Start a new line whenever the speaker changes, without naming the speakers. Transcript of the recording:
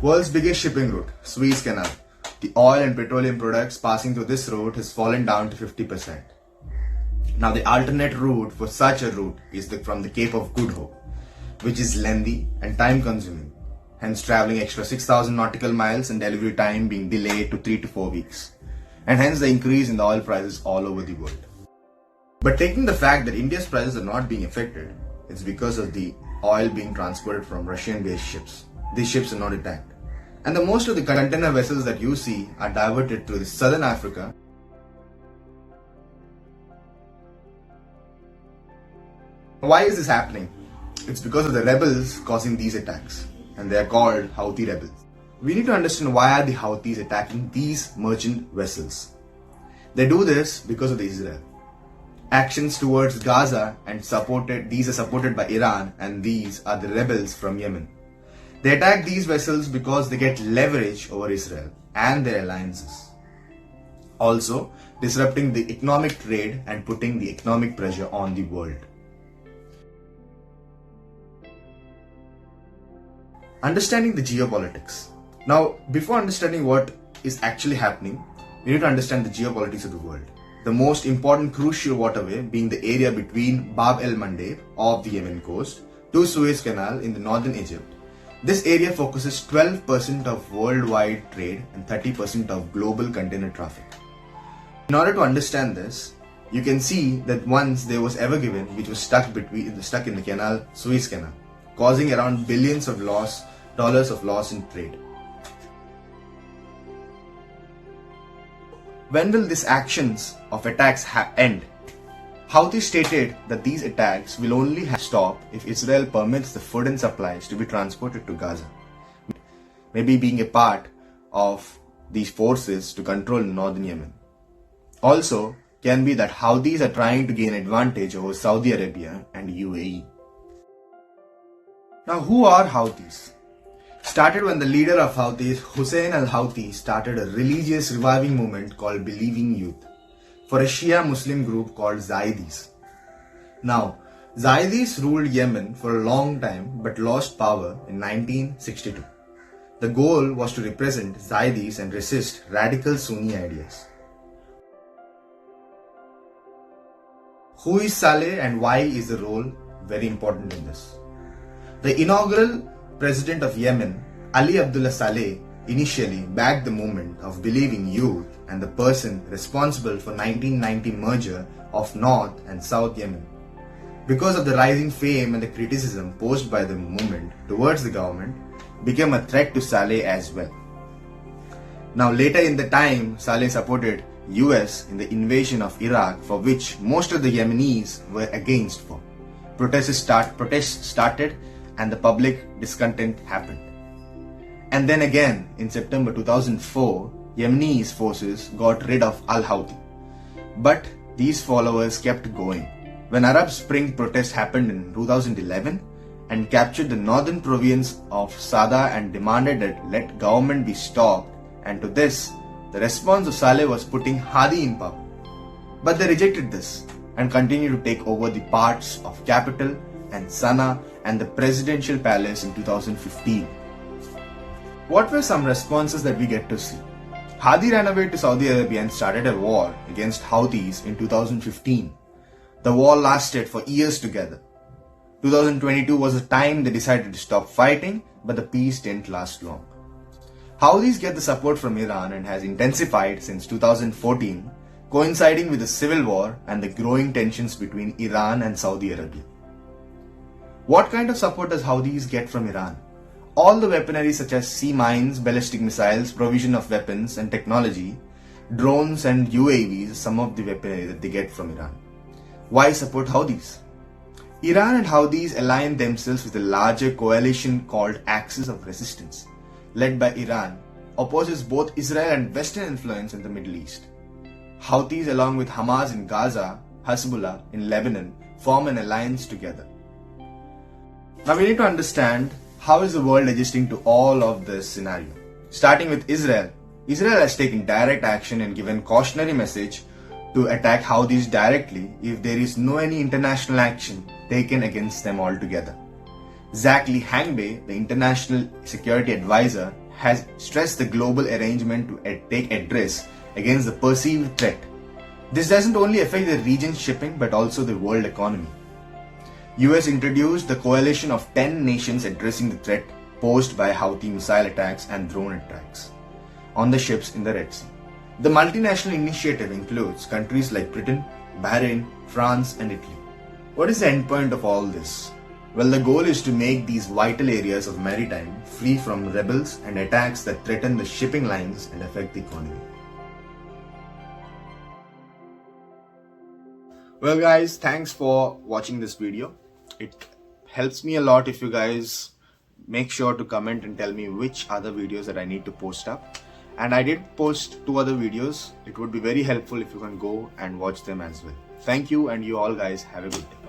World's biggest shipping route, Suez Canal. The oil and petroleum products passing through this route has fallen down to 50%. Now the alternate route for such a route is from the Cape of Good Hope, which is lengthy and time consuming, hence traveling extra 6,000 nautical miles and delivery time being delayed to 3 to 4 weeks, and hence the increase in the oil prices all over the world. But taking the fact that India's prices are not being affected, it's because of the oil being transported from Russian-based ships. These ships are not attacked. And the most of the container vessels that you see are diverted through southern Africa. Why is this happening? It's because of the rebels causing these attacks, and they are called Houthi rebels. We need to understand why are the Houthis attacking these merchant vessels. They do this because of Israel. Actions towards Gaza and these are supported by Iran, and these are the rebels from Yemen. They attack these vessels because they get leverage over Israel and their alliances. Also, disrupting the economic trade and putting the economic pressure on the world. Understanding the geopolitics. Now, before understanding what is actually happening, we need to understand the geopolitics of the world. The most important crucial waterway being the area between Bab el-Mandeb of the Yemen coast to Suez Canal in the northern Egypt. This area focuses 12% of worldwide trade and 30% of global container traffic. In order to understand this, you can see that once there was ever given which was stuck in the canal, Suez Canal, causing around billions of dollars of loss in trade. When will these actions of attacks end? Houthi stated that these attacks will only stop if Israel permits the food and supplies to be transported to Gaza, maybe being a part of these forces to control northern Yemen. Also, can be that Houthis are trying to gain advantage over Saudi Arabia and UAE. Now, who are Houthis? Started when the leader of Houthis, Hussein al-Houthi, started a religious reviving movement called Believing Youth for a Shia Muslim group called Zaydis. Now, Zaydis ruled Yemen for a long time but lost power in 1962. The goal was to represent Zaydis and resist radical Sunni ideas. Who is Saleh and why is the role very important in this? The inaugural president of Yemen, Ali Abdullah Saleh, initially backed the movement of Believing Youth and the person responsible for 1990 merger of North and South Yemen. Because of the rising fame and the criticism posed by the movement towards the government, became a threat to Saleh as well. Now later in the time, Saleh supported US in the invasion of Iraq, for which most of the Yemenis were against for. Protests started and the public discontent happened. And then again, in September 2004, Yemenis forces got rid of al-Houthi. But these followers kept going. When Arab Spring protests happened in 2011 and captured the northern province of Sada and demanded that let government be stopped, and to this, the response of Saleh was putting Hadi in power. But they rejected this and continued to take over the parts of capital and Sana'a and the presidential palace in 2015. What were some responses that we get to see? Hadi ran away to Saudi Arabia and started a war against Houthis in 2015. The war lasted for years together. 2022 was the time they decided to stop fighting, but the peace didn't last long. Houthis get the support from Iran and has intensified since 2014, coinciding with the civil war and the growing tensions between Iran and Saudi Arabia. What kind of support does Houthis get from Iran? All the weaponry such as sea mines, ballistic missiles, provision of weapons and technology, drones and UAVs, some of the weaponry that they get from Iran. Why support Houthis? Iran and Houthis align themselves with a larger coalition called Axis of Resistance, led by Iran, opposes both Israel and Western influence in the Middle East. Houthis along with Hamas in Gaza, Hezbollah in Lebanon form an alliance together. Now we need to understand how is the world adjusting to all of this scenario. Starting with Israel. Israel has taken direct action and given cautionary message to attack Houthis directly if there is no any international action taken against them altogether. Zach Lee Hangbe, the international security advisor, has stressed the global arrangement to take address against the perceived threat. This doesn't only affect the region's shipping but also the world economy. US introduced the coalition of 10 nations addressing the threat posed by Houthi missile attacks and drone attacks on the ships in the Red Sea. The multinational initiative includes countries like Britain, Bahrain, France, and Italy. What is the endpoint of all this? Well, the goal is to make these vital areas of maritime free from rebels and attacks that threaten the shipping lines and affect the economy. Well guys, thanks for watching this video. It helps me a lot if you guys make sure to comment and tell me which other videos that I need to post up. And I did post 2 other videos. It would be very helpful if you can go and watch them as well. Thank you, and you all guys have a good day.